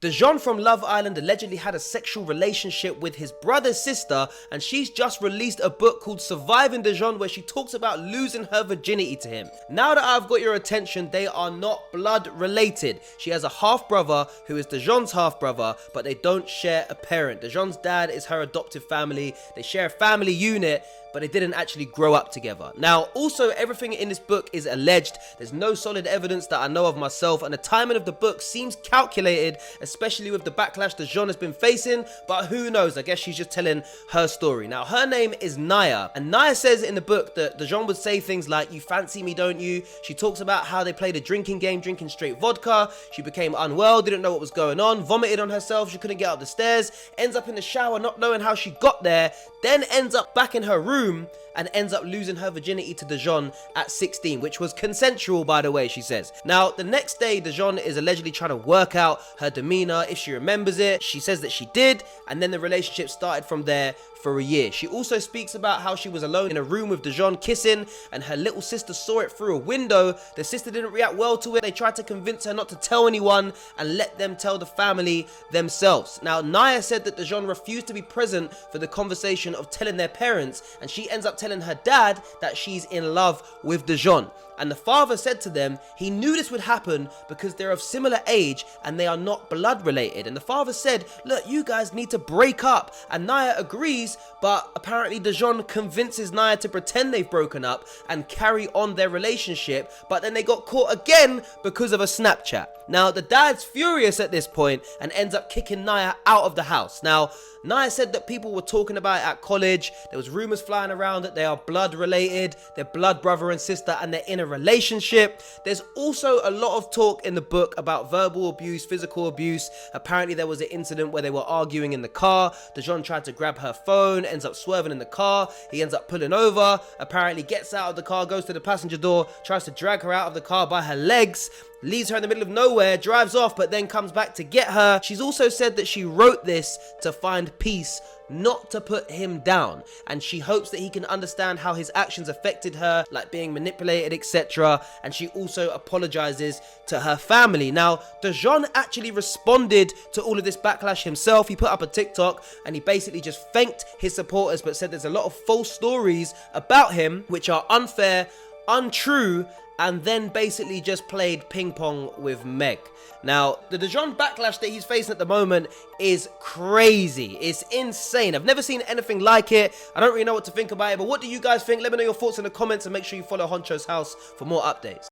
Dejon from Love Island allegedly had a sexual relationship with his brother's sister, and she's just released a book called Surviving Dejon where she talks about losing her virginity to him. Now that I've got your attention, they are not blood related. She has a half brother who is Dejon's half brother, but they don't share a parent. Dejon's dad is her adoptive family. They share a family unit, but they didn't actually grow up together. Now, also, everything in this book is alleged. There's no solid evidence that I know of myself, and the timing of the book seems calculated, especially with the backlash Dejon has been facing, but who knows? I guess she's just telling her story. Now, her name is Niah, and Niah says in the book that Dejon would say things like, "You fancy me, don't you?" She talks about how they played a drinking game, drinking straight vodka. She became unwell, didn't know what was going on, vomited on herself, she couldn't get up the stairs, ends up in the shower not knowing how she got there, then ends up back in her room and ends up losing her virginity to Dejon at 16, which was consensual, by the way, she says. Now, the next day, Dejon is allegedly trying to work out her demeanor, if she remembers it. She says that she did, and then the relationship started from there for a year. She also speaks about how she was alone in a room with Dejon kissing, and her little sister saw it through a window. The sister didn't react well to it. They tried to convince her not to tell anyone and let them tell the family themselves. Now, Niah said that Dejon refused to be present for the conversation of telling their parents, and she ends up telling her dad that she's in love with Dejon. And the father said to them he knew this would happen because they're of similar age and they are not blood related. And the father said, "Look, you guys need to break up." And Niah agrees, but apparently Dejon convinces Niah to pretend they've broken up and carry on their relationship, but then they got caught again because of a Snapchat. Now, the dad's furious at this point and ends up kicking Niah out of the house. Now, Niah said that people were talking about it at college. There was rumors flying around that they are blood related, they're blood brother and sister, and they're in a relationship. There's also a lot of talk in the book about verbal abuse, physical abuse. Apparently there was an incident where they were arguing in the car. Dejon tried to grab her phone, ends up swerving in the car. He ends up pulling over, apparently gets out of the car, goes to the passenger door, tries to drag her out of the car by her legs, leaves her in the middle of nowhere, drives off, but then comes back to get her. She's also said that she wrote this to find peace, not to put him down, and she hopes that he can understand how his actions affected her, like being manipulated, etc. And she also apologizes to her family. Now, Dejon actually responded to all of this backlash himself. He put up a TikTok and he basically just thanked his supporters, but said there's a lot of false stories about him which are unfair, untrue, and then basically just played ping pong with Meg. Now, the Dejon backlash that he's facing at the moment is crazy. It's insane. I've never seen anything like it. I don't really know what to think about it, but what do you guys think? Let me know your thoughts in the comments, and make sure you follow Honcho's house for more updates.